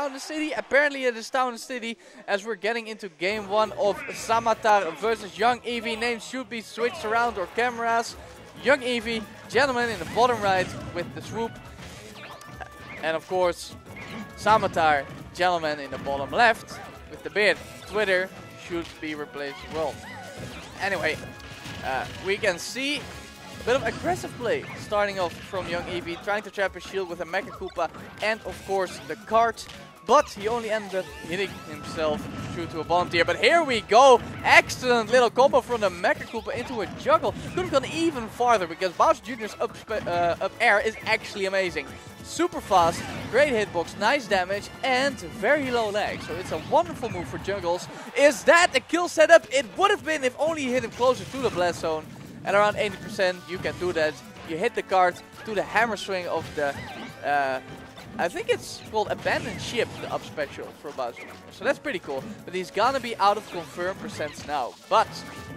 Town and City? Apparently it is Town and City, as we're getting into game 1 of Samatar versus Young Eevey. Names should be switched around, or cameras. Young Eevey, gentleman in the bottom right with the swoop. And of course, Samatar, gentleman in the bottom left with the beard. Twitter should be replaced as well. Anyway, we can see a bit of aggressive play starting off from Young Eevey, trying to trap his shield with a Mecha Koopa and of course the cart. But he only ended up hitting himself through to a volunteer. But here we go. Excellent little combo from the Mecha Koopa into a juggle. Could have gone even farther because Bowser Jr.'s up air is actually amazing. Super fast, great hitbox, nice damage, and very low lag. So it's a wonderful move for juggles. Is that a kill setup? It would have been if only you hit him closer to the blast zone. At around 80%, you can do that. You hit the cart to the hammer swing of the... I think it's called Abandoned Ship, the up special for Bowser. So that's pretty cool. But he's gonna be out of confirm percents now. But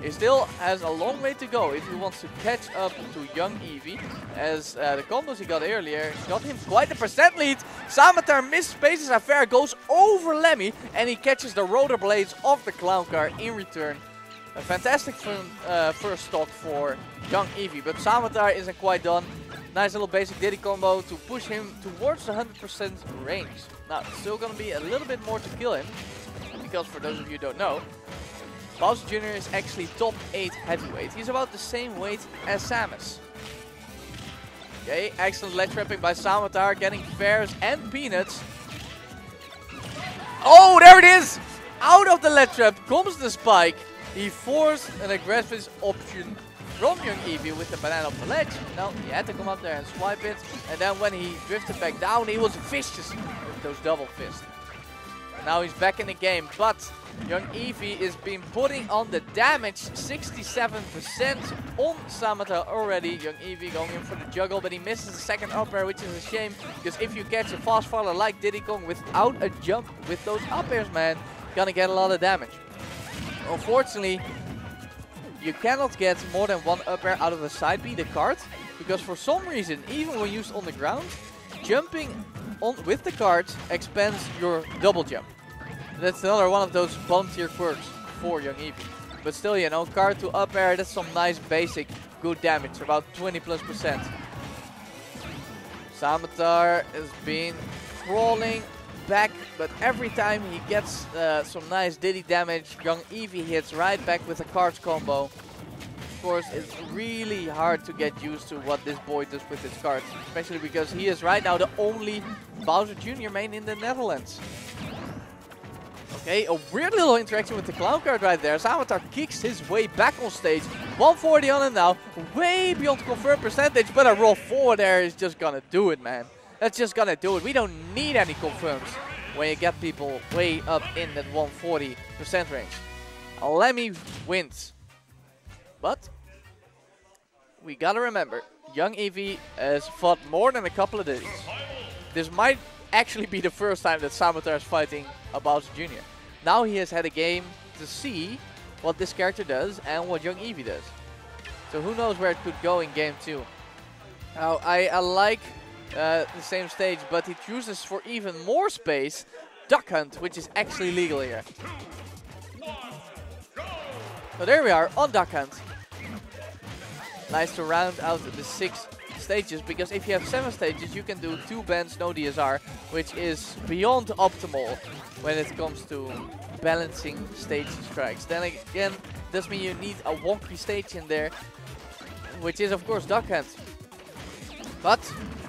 he still has a long way to go if he wants to catch up to Young Eevey. As the combos he got earlier got him quite a percent lead. Samatar misspaces Affair, goes over Lemmy, and he catches the rotor blades of the clown car in return. A fantastic first stock for Young Eevey. But Samatar isn't quite done. Nice little basic Diddy combo to push him towards the 100% range. Now, it's still going to be a little bit more to kill him. Because for those of you who don't know, Bowser Jr. is actually top 8 heavyweight. He's about the same weight as Samus. Okay, excellent ledge trapping by Samatar, getting Fairs and Peanuts. Oh, there it is! Out of the ledge trap comes the spike. He forced an aggressive option from Young Eevey with the banana off the ledge. Now he had to come up there and swipe it. And then when he drifted back down, he was vicious with those double fists. And now he's back in the game. But Young Eevey is been putting on the damage, 67% on Samatar already. Young Eevey going in for the juggle, but he misses the second up air, which is a shame. Because if you catch a fast faller like Diddy Kong without a jump with those up airs, man, gonna get a lot of damage. Unfortunately, you cannot get more than one up air out of a side B, the cart, because for some reason, even when used on the ground, jumping on with the cart expands your double jump. That's another one of those bottom tier quirks for Young Eevey. But still, you know, cart to up air, that's some nice basic good damage, about 20+%. Samatar has been crawling back, but every time he gets some nice Diddy damage, Young Eevey hits right back with a cards combo. Of course, it's really hard to get used to what this boy does with his cards, especially because he is right now the only Bowser Jr. main in the Netherlands. Okay, a weird little interaction with the clown card right there. Samatar kicks his way back on stage. 140 on him now, way beyond confirmed percentage, but a roll forward there is just gonna do it, man. That's just gonna do it. We don't need any confirms when you get people way up in that 140% range. Lemmy wins. But we gotta remember, Young Eevey has fought more than a couple of Diddies. This might actually be the first time that Samatar is fighting a Bowser Jr. Now he has had a game to see what this character does and what Young Eevey does. So who knows where it could go in game 2. Now I like the same stage, but he chooses for even more space Duck Hunt, which is actually legal here. So there we are on Duck Hunt. Nice to round out the 6 stages, because if you have 7 stages you can do 2 bends, no DSR, which is beyond optimal when it comes to balancing stage strikes. Then again, does mean you need a wonky stage in there, which is of course Duck Hunt. But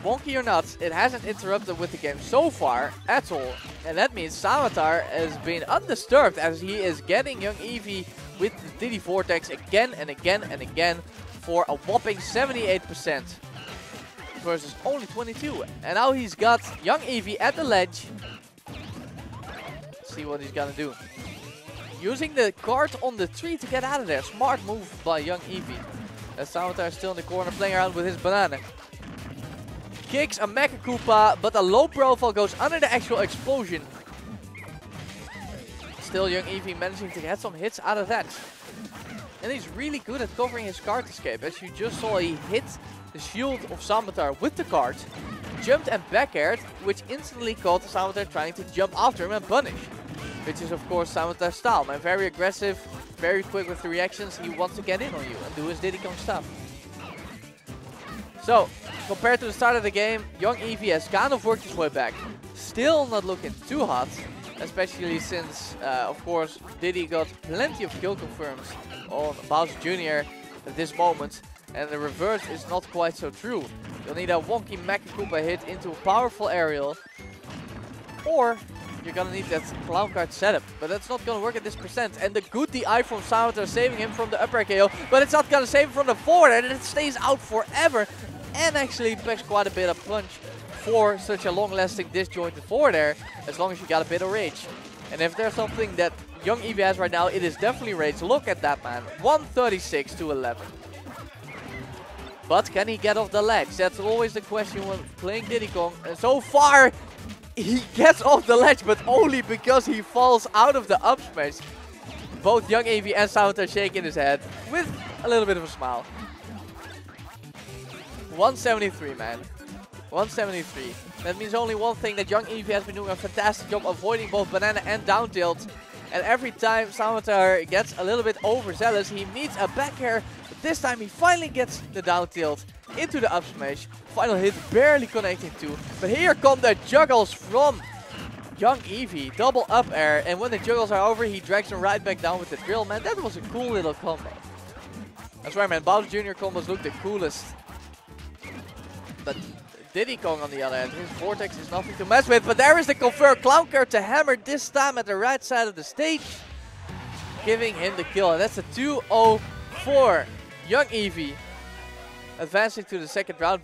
wonky or not, it hasn't interrupted with the game so far at all. And that means Samatar has been undisturbed as he is getting Young Eevey with the Diddy Vortex again and again and again for a whopping 78% versus only 22. And now he's got Young Eevey at the ledge. Let's see what he's gonna do. Using the cart on the tree to get out of there. Smart move by Young Eevey. As Samatar is still in the corner playing around with his banana. Kicks a Mecha Koopa, but a low profile goes under the actual explosion. Still Young Eevey managing to get some hits out of that. And he's really good at covering his card escape. As you just saw, he hit the shield of Samatar with the card. jumped and back aired, which instantly caught Samatar trying to jump after him and punish. Which is of course Samatar's style, man. Very aggressive, very quick with the reactions. He wants to get in on you and do his Diddy Kong stuff. So, compared to the start of the game, young Eevey has kind of worked his way back. Still not looking too hot, especially since, of course, Diddy got plenty of kill confirms on Bowser Jr. at this moment. And the reverse is not quite so true. You'll need a wonky Mecha Koopa hit into a powerful aerial. Or you're gonna need that clown card setup. But that's not gonna work at this percent. And the good DI from Samatar saving him from the up air KO. But it's not gonna save him from the forward air. And it stays out forever. And actually packs quite a bit of punch for such a long-lasting disjointed forward air. As long as you got a bit of rage. And if there's something that young Eevey has right now, it is definitely rage. Look at that, man. 136 to 11. But can he get off the ledge? That's always the question when playing Diddy Kong. And so far, he gets off the ledge, but only because he falls out of the up smash. Both young Eevey and Samatar shaking his head with a little bit of a smile. 173, man. 173. That means only one thing, that young Eevey has been doing a fantastic job avoiding both banana and down tilt. And every time Samatar gets a little bit overzealous, he meets a back air. But this time he finally gets the down tilt into the up smash. Final hit barely connecting to. But here come the juggles from young Eevey. Double up air. And when the juggles are over, he drags him right back down with the drill. Man, that was a cool little combo. That's right, man. Bowser Jr. combos look the coolest. But Diddy Kong on the other hand, his vortex is nothing to mess with. But there is the confirmed clown card to hammer, this time at the right side of the stage, giving him the kill. And that's a 2-0 for young Eevey, advancing to the second round.